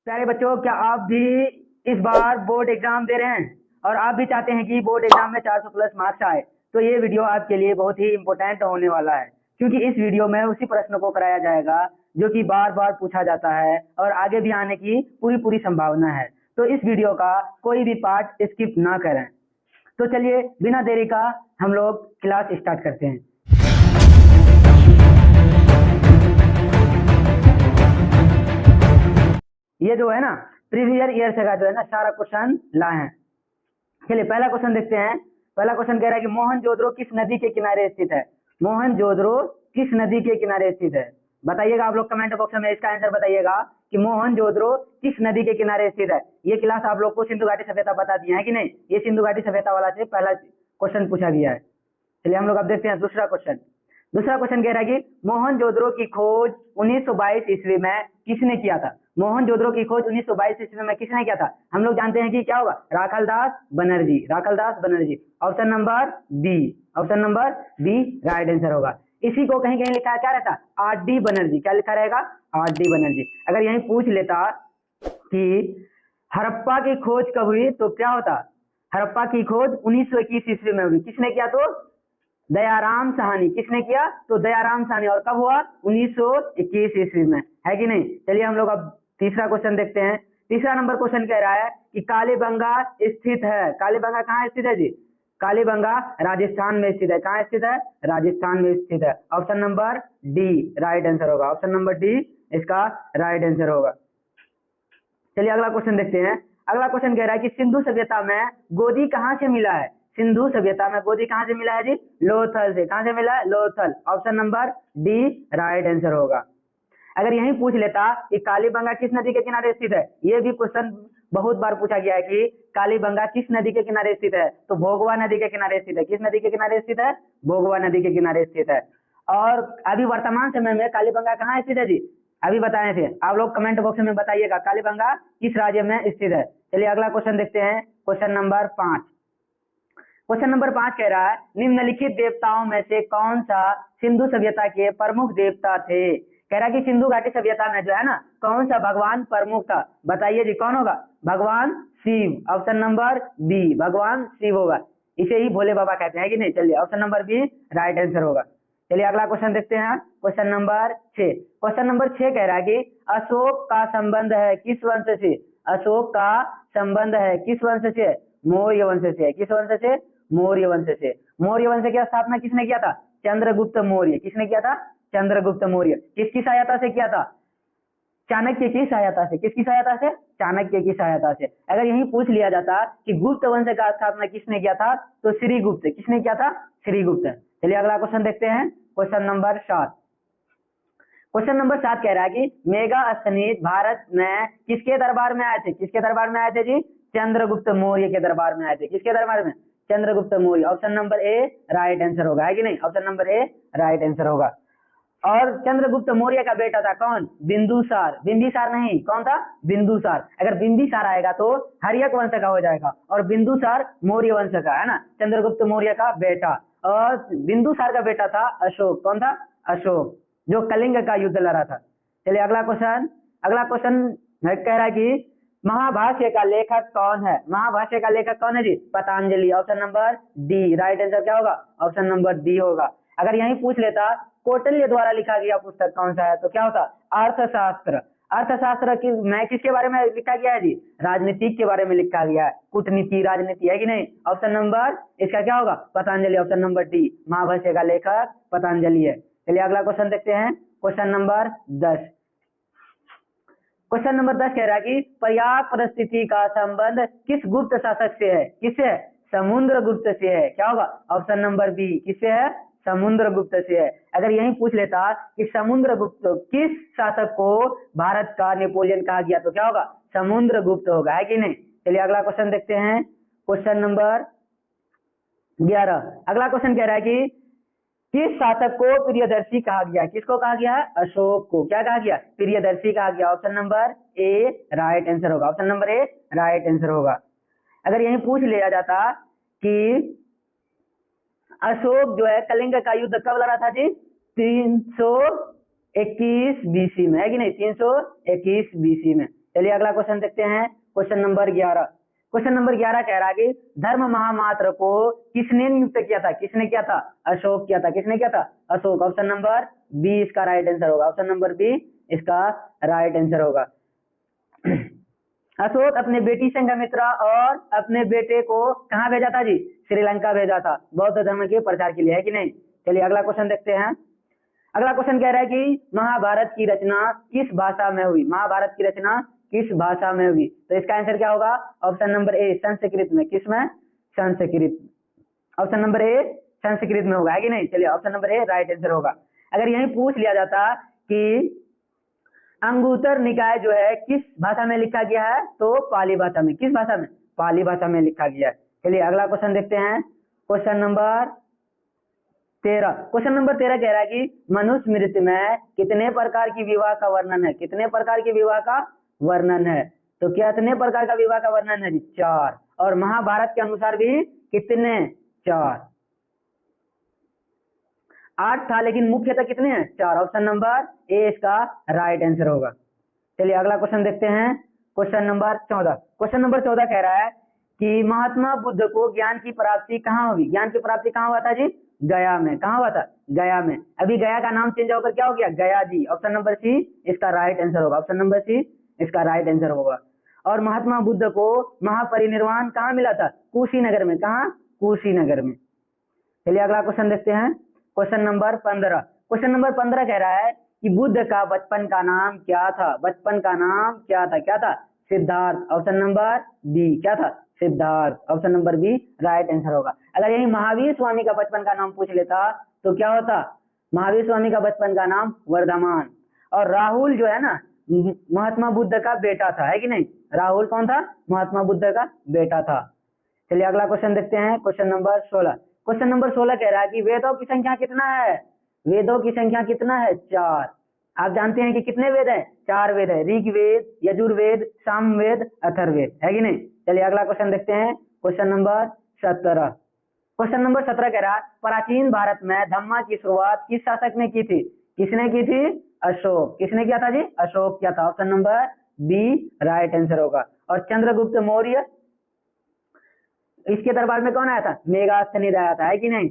प्यारे बच्चों, क्या आप भी इस बार बोर्ड एग्जाम दे रहे हैं और आप भी चाहते हैं कि बोर्ड एग्जाम में 400 प्लस मार्क्स आए? तो ये वीडियो आपके लिए बहुत ही इंपॉर्टेंट होने वाला है, क्योंकि इस वीडियो में उसी प्रश्न को कराया जाएगा जो कि बार बार पूछा जाता है और आगे भी आने की पूरी पूरी संभावना है। तो इस वीडियो का कोई भी पार्ट स्किप ना करें। तो चलिए बिना देरी का हम लोग क्लास स्टार्ट करते हैं। ये जो है ना, प्रीवियस ईयर से का जो है ना सारा क्वेश्चन लाए हैं। चलिए पहला क्वेश्चन देखते हैं। पहला क्वेश्चन कह रहा है कि मोहनजोदड़ो किस नदी के किनारे स्थित है? मोहनजोदड़ो किस नदी के किनारे स्थित है? बताइएगा आप लोग कमेंट बॉक्स में इसका आंसर बताइएगा कि मोहनजोदड़ो किस नदी के किनारे स्थित है। ये क्लास आप लोग को सिंधु घाटी सभ्यता बता दिया है कि नहीं? ये सिंधु घाटी सभ्यता वाला से पहला क्वेश्चन पूछा गया है। चलिए हम लोग अब देखते हैं दूसरा क्वेश्चन। दूसरा क्वेश्चन कह रहा है कि मोहनजोदड़ो की खोज 1922 ईस्वी में किसने किया था? मोहनजोदड़ो की खोज 1922 ईस्वी में किसने किया था? हम लोग जानते हैं कि क्या होगा, Rakhaldas Banerjee. Rakhaldas Banerjee option number B. Option number B right answer होगा। इसी को कहीं कहीं लिखा है, क्या रहता? R D Banerjee. क्या लिखा रहेगा? R D Banerjee. अगर यही पूछ लेता कि हड़प्पा की खोज कब हुई तो क्या होता? हड़प्पा की खोज 1921 ईस्वी में हुई। किसने किया? तो दयाराम साहनी। किसने किया? तो दयाराम साहनी। और कब हुआ? 1921 ईस्वी में, है कि नहीं? चलिए हम लोग अब तीसरा क्वेश्चन देखते हैं। तीसरा नंबर क्वेश्चन कह रहा है कि कालीबंगा स्थित है। कालीबंगा कहाँ स्थित है जी? कालीबंगा राजस्थान में स्थित है। कहाँ स्थित है? राजस्थान में स्थित है। Option number D right answer होगा। ऑप्शन नंबर डी इसका राइट आंसर होगा। चलिए अगला क्वेश्चन देखते हैं। अगला क्वेश्चन कह रहा है कि सिंधु सभ्यता में गोदी कहाँ से मिला है? सिंधु सभ्यता में गोदी कहाँ से मिला है जी? लोथल से। कहाँ से मिला है? Lothal. Option number D right answer होगा। अगर यही पूछ लेता कि कालीबंगा किस नदी के किनारे स्थित है, ये भी क्वेश्चन बहुत बार पूछा गया है कि कालीबंगा किस नदी के किनारे स्थित है, तो भोगवा नदी के किनारे स्थित है। किस नदी के किनारे स्थित है? भोगवा नदी के किनारे स्थित है। और अभी वर्तमान समय में कालीबंगा कहाँ स्थित है जी? अभी बताए थे आप लोग, कमेंट बॉक्स में बताइएगा कालीबंगा किस राज्य में स्थित है। चलिए अगला क्वेश्चन देखते हैं। Question number 5। क्वेश्चन नंबर 5 कह रहा है निम्नलिखित देवताओं में से कौन सा सिंधु सभ्यता के प्रमुख देवता थे? कह रहा है कि सिंधु घाटी सभ्यता में जो है ना कौन सा भगवान प्रमुख था? बताइए जी कौन होगा? भगवान शिव। ऑप्शन नंबर बी भगवान शिव होगा। इसे ही भोले बाबा कहते हैं कि नहीं? चलिए option number B right answer होगा। चलिए अगला क्वेश्चन देखते हैं। Question number 6। क्वेश्चन नंबर 6 कह रहा है कि अशोक का संबंध है किस वंश से? अशोक का संबंध है किस वंश से? मौर्य वंश से। किस वंश से? मौर्य वंश से। मौर्य वंश की स्थापना किसने किया था? चंद्रगुप्त मौर्य। किसने किया था? चंद्रगुप्त मौर्य। किसकी सहायता से किया था? चाणक्य की सहायता से। किसकी सहायता से? चाणक्य की सहायता से। अगर यही पूछ लिया जाता कि गुप्त वंश का स्थापना किसने किया था, तो श्रीगुप्त। किसने किया था? श्रीगुप्त। चलिए अगला क्वेश्चन देखते हैं। Question number 7। क्वेश्चन नंबर 7 कह रहा है कि मेगास्थनीज भारत में किसके दरबार में आए थे? किसके दरबार में आए थे जी? चंद्रगुप्त मौर्य के दरबार में आए थे। किसके दरबार में? Chandragupta Maurya. Option number A right answer होगा, है कि नहीं? Option number A right answer होगा। और चंद्रगुप्त मौर्य का बेटा था कौन? बिंदुसार। बिंबिसार नहीं, कौन था? बिंदुसार। अगर बिंबिसार आएगा तो हर्यक वंश का हो जाएगा, और बिंदुसार मौर्य वंश का, है ना? चंद्रगुप्त मौर्य का बेटा। और बिंदुसार का बेटा था अशोक। कौन था? अशोक, जो कलिंग का युद्ध लड़ा था। चलिए अगला क्वेश्चन। अगला क्वेश्चन कह रहा है कि महाभाष्य का लेखक कौन है? महाभाष्य का लेखक कौन है जी? Patanjali. Option number D right answer क्या होगा? ऑप्शन नंबर डी होगा। अगर यही पूछ लेता कौटिल्य द्वारा लिखा गया पुस्तक कौन सा है, तो क्या होता? अर्थशास्त्र। अर्थशास्त्र की मैं किसके बारे में लिखा गया है जी? राजनीति के बारे में लिखा गया है। कूटनीति राजनीति, है कि नहीं? ऑप्शन नंबर इसका क्या होगा? Patanjali. Option number D Mahabhashya का लेखक पतंजलि है। चलिए अगला क्वेश्चन देखते हैं। Question number 10। क्वेश्चन नंबर 10 कह रहा है कि पर्याप्त परिस्थिति का संबंध किस गुप्त शासक से है? किससे है? समुद्रगुप्त से है। क्या होगा? ऑप्शन नंबर बी किससे है? समुद्रगुप्त से है। अगर यही पूछ लेता कि समुद्रगुप्त किस शासक को भारत का नेपोलियन कहा गया, तो क्या होगा? समुद्रगुप्त होगा, है कि नहीं? चलिए अगला क्वेश्चन देखते हैं। Question number 11। अगला क्वेश्चन कह रहा है कि किस शासक को प्रियदर्शी कहा गया? किसको कहा गया? अशोक को। क्या कहा गया? प्रियदर्शी कहा गया। Option number A right answer होगा। Option number A right answer होगा। अगर यही पूछ लिया जाता कि अशोक जो है कलिंग का युद्ध कब लड़ा था जी? 321 बीसी में, है कि नहीं? 321 बीसी में। चलिए अगला क्वेश्चन देखते हैं, क्वेश्चन नंबर 11। क्वेश्चन नंबर 11 कह रहा है कि धर्म महामात्र को किसने नियुक्त किया था? किसने किया था? अशोक किया था। किसने किया था? अशोक। ऑप्शन नंबर बी इसका राइट आंसर होगा। ऑप्शन नंबर बी इसका राइट आंसर होगा। अशोक अपने बेटी संघमित्रा और अपने बेटे को कहाँ भेजा था जी? श्रीलंका भेजा था, बौद्ध धर्म के प्रचार के लिए, है कि नहीं? चलिए अगला क्वेश्चन देखते हैं। अगला क्वेश्चन कह रहा है कि महाभारत की रचना किस भाषा में हुई? महाभारत की रचना किस भाषा में हुई? तो इसका आंसर क्या होगा? ऑप्शन नंबर ए संस्कृत में। किस में? संस्कृत। ऑप्शन नंबर ए संस्कृत में होगा, है कि नहीं? चलिए option number A right answer होगा। अगर यही पूछ लिया जाता कि अंगुत्तर निकाय जो है किस भाषा में लिखा गया है, तो पाली भाषा में। किस भाषा में? पाली भाषा में लिखा गया है। चलिए अगला क्वेश्चन देखते हैं, क्वेश्चन नंबर 13। क्वेश्चन नंबर 13 कह रहा है कि मनुस्मृति में कितने प्रकार की विवाह का वर्णन है? कितने प्रकार के विवाह का वर्णन है? तो कितने प्रकार का विवाह का वर्णन है जी? 4। और महाभारत के अनुसार भी कितने? 4। 8 था, लेकिन मुख्यतः कितने हैं? 4। ऑप्शन नंबर ए इसका राइट आंसर होगा। चलिए अगला क्वेश्चन देखते हैं, क्वेश्चन नंबर 14। क्वेश्चन नंबर 14 कह रहा है कि महात्मा बुद्ध को ज्ञान की प्राप्ति कहाँ हुई? ज्ञान की प्राप्ति कहाँ हुआ था जी? गया में। कहाँ हुआ था? गया में। अभी गया का नाम चेंज होकर क्या हो गया? गया जी। ऑप्शन नंबर सी इसका राइट आंसर होगा। ऑप्शन नंबर सी इसका राइट आंसर होगा। और महात्मा बुद्ध को महापरिनिर्वाण कहाँ मिला था? कुशीनगर में। कहाँ? कुशीनगर में। चलिए अगला क्वेश्चन देखते हैं, क्वेश्चन नंबर 15। क्वेश्चन नंबर 15 कह रहा है कि बुद्ध का बचपन का नाम क्या था? बचपन का नाम क्या था? क्या था? सिद्धार्थ। ऑप्शन नंबर बी क्या था? Siddhartha. Option number B right answer होगा। अगर यही महावीर स्वामी का बचपन का नाम पूछ लेता तो क्या होता? महावीर स्वामी का बचपन का नाम वर्धमान। और राहुल जो है ना, महात्मा बुद्ध का बेटा था, है कि नहीं? राहुल कौन था? महात्मा बुद्ध का बेटा था। चलिए अगला क्वेश्चन देखते हैं, क्वेश्चन नंबर 16। क्वेश्चन नंबर 16 कह रहा है कि वेदों की संख्या कितना है? वेदों की संख्या कितना है? 4। आप जानते हैं कि कितने वेद हैं? 4 वेद है। ऋग्वेद, यजुर्वेद, सामवेद, अथर्ववेद, है कि नहीं? चलिए अगला क्वेश्चन देखते हैं, क्वेश्चन नंबर 17। क्वेश्चन नंबर 17 कह रहा है प्राचीन भारत में धम्मा की शुरुआत किस शासक ने की थी? किसने की थी? अशोक। किसने किया था जी? अशोक किया था। Option number B right answer होगा। और चंद्रगुप्त मौर्य, इसके दरबार में कौन आया था? मेगास्थनीज आया था, है कि नहीं?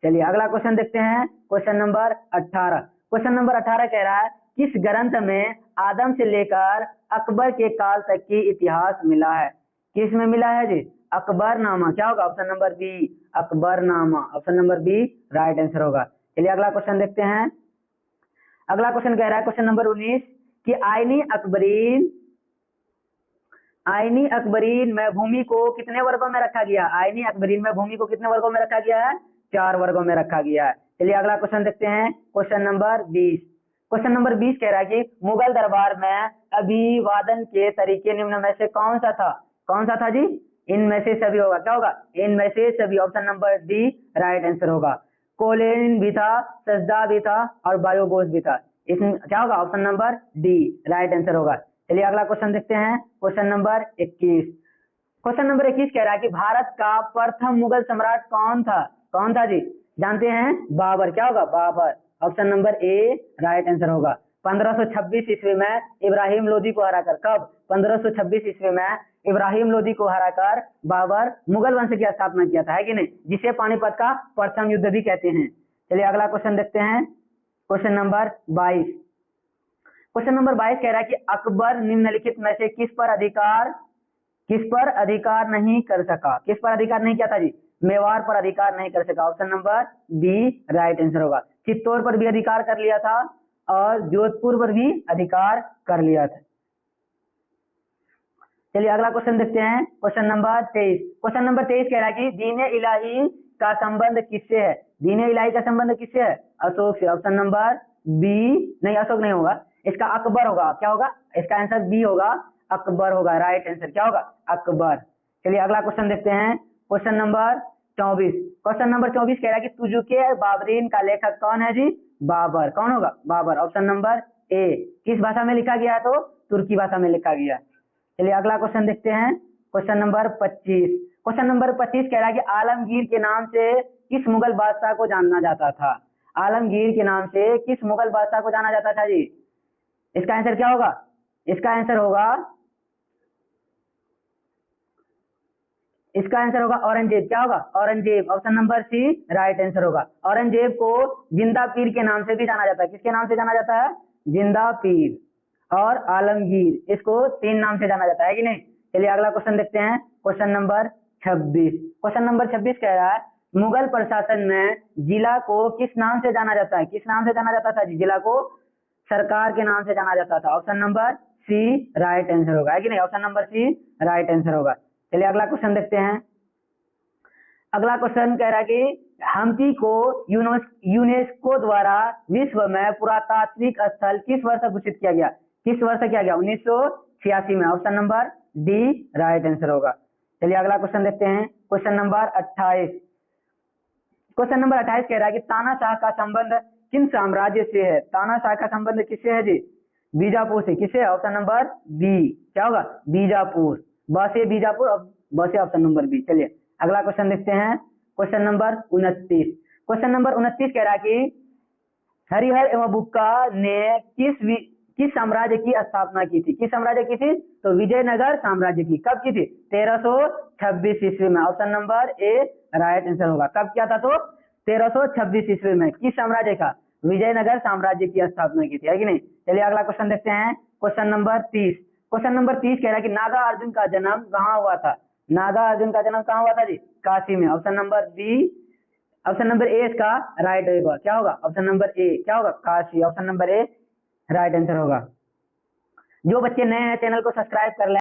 चलिए अगला क्वेश्चन देखते हैं, क्वेश्चन नंबर 18। क्वेश्चन नंबर 18 कह रहा है किस ग्रंथ में आदम से लेकर अकबर के काल तक की इतिहास मिला है? किस में मिला है जी? अकबरनामा। क्या होगा? Option number B Akbarnama. Option number B right answer होगा। चलिए अगला क्वेश्चन देखते हैं। अगला क्वेश्चन कह रहा है, क्वेश्चन नंबर 19 कि आईनी अकबरीन में भूमि को कितने वर्गों में रखा गया? आईनी अकबरीन में भूमि को कितने वर्गों में रखा गया है? 4 वर्गों में रखा गया है। चलिए अगला क्वेश्चन देखते हैं, क्वेश्चन नंबर 20। क्वेश्चन नंबर 20 कह रहा है कि मुगल दरबार में अभिवादन के तरीके निम्न में से कौन सा था? कौन सा था जी? इनमें से सभी होगा। क्या होगा? इनमें से सभी। Option number D right answer होगा। कोलेन भी था, सजदा भी था और बायोगोस भी था। इसमें क्या होगा? Option number D right answer होगा। चलिए अगला क्वेश्चन देखते हैं, क्वेश्चन नंबर 21। क्वेश्चन नंबर 21 कह रहा है कि भारत का प्रथम मुगल सम्राट कौन था? कौन था जी? जानते हैं? बाबर। क्या होगा? Babur. Option number A right answer होगा। 1526 ईस्वी में इब्राहिम लोदी को हराकर, कब? 1526 ईस्वी में इब्राहिम लोदी को हराकर बाबर मुगल वंश की स्थापना किया था, है कि नहीं? जिसे पानीपत का प्रथम युद्ध भी कहते हैं। चलिए अगला क्वेश्चन देखते हैं, क्वेश्चन नंबर 22। क्वेश्चन नंबर 22 कह रहा है कि अकबर निम्नलिखित में से किस पर अधिकार नहीं कर सका? किस पर अधिकार नहीं किया था जी? मेवाड़ पर अधिकार नहीं कर सका। Option number B right answer होगा। चित्तौड़ पर भी अधिकार कर लिया था और जोधपुर पर भी अधिकार कर लिया था। चलिए अगला क्वेश्चन देखते हैं, क्वेश्चन नंबर 23। क्वेश्चन नंबर 23 कह रहा है कि दीन इलाही का संबंध किससे है? दीन इलाही का संबंध किससे है? अशोक से। ऑप्शन नंबर बी नहीं, अशोक नहीं होगा, इसका अकबर होगा। क्या होगा? इसका आंसर बी होगा, अकबर होगा। राइट आंसर क्या होगा? अकबर। चलिए अगला क्वेश्चन देखते हैं, क्वेश्चन नंबर 24। क्वेश्चन नंबर 24 कह रहा है कि तुजुके बाबरीन का लेखक कौन है जी? बाबर। कौन होगा? बाबर। Option number A. किस भाषा में लिखा गया? तो तुर्की भाषा में लिखा गया। चलिए अगला क्वेश्चन देखते हैं, क्वेश्चन नंबर 25। क्वेश्चन नंबर 25 कह रहा है कि आलमगीर के नाम से किस मुगल बादशाह को जाना जाता था? आलमगीर के नाम से किस मुगल बादशाह को जाना जाता था जी? इसका आंसर क्या होगा? इसका आंसर होगा इसका आंसर होगा औरंगजेब। क्या होगा? Aurangzeb. Option number C right answer होगा। औरंगजेब को जिंदा पीर के नाम से भी जाना जाता है। किसके नाम से जाना जाता है? जिंदा पीर और आलमगीर, इसको 3 नाम से जाना जाता है कि नहीं। चलिए अगला क्वेश्चन देखते हैं, क्वेश्चन नंबर 26। क्वेश्चन नंबर 26 कह रहा है मुगल प्रशासन में जिला को किस नाम से जाना जाता है? किस नाम से जाना जाता था जी? जिला को सरकार के नाम से जाना जाता था। Option number C right answer होगा, है कि नहीं। Option number C right answer होगा। चलिए अगला क्वेश्चन देखते हैं। अगला क्वेश्चन कह रहा है कि हम्पी को यूनेस्को द्वारा विश्व में पुरातात्विक स्थल किस वर्ष घोषित किया गया? किस वर्ष किया गया? 1986 में। Option number D right answer होगा। चलिए अगला क्वेश्चन देखते हैं, क्वेश्चन नंबर 28। क्वेश्चन नंबर 28 कह रहा है कि तानाशाह का संबंध किन साम्राज्य से है? तानाशाह का संबंध किससे है जी? बीजापुर से। किससे है? Option number B. क्या होगा? बीजापुर। ब से बीजापुर, अब ब से ऑप्शन नंबर बी। चलिए अगला क्वेश्चन देखते हैं, क्वेश्चन नंबर 29। क्वेश्चन नंबर 29 कह रहा है कि हरिहर एवं बुक्का ने किस साम्राज्य की स्थापना की थी? किस साम्राज्य की थी? तो विजयनगर साम्राज्य की। कब की थी? 1326 ईस्वी में। Option number A right answer होगा। कब किया था? तो 1326 ईस्वी में। किस साम्राज्य का? विजयनगर साम्राज्य की स्थापना की थी, है कि नहीं। चलिए अगला क्वेश्चन देखते हैं, क्वेश्चन नंबर 30। क्वेश्चन नंबर 30 कह रहा है कि नागा अर्जुन का जन्म कहाँ हुआ था? नागा अर्जुन का जन्म कहाँ हुआ था जी? काशी में। Option number B, option number A इसका राइट होगा। क्या होगा? Option number A. क्या होगा? Kashi. Option number A right answer होगा। जो बच्चे नए हैं चैनल को सब्सक्राइब कर लें।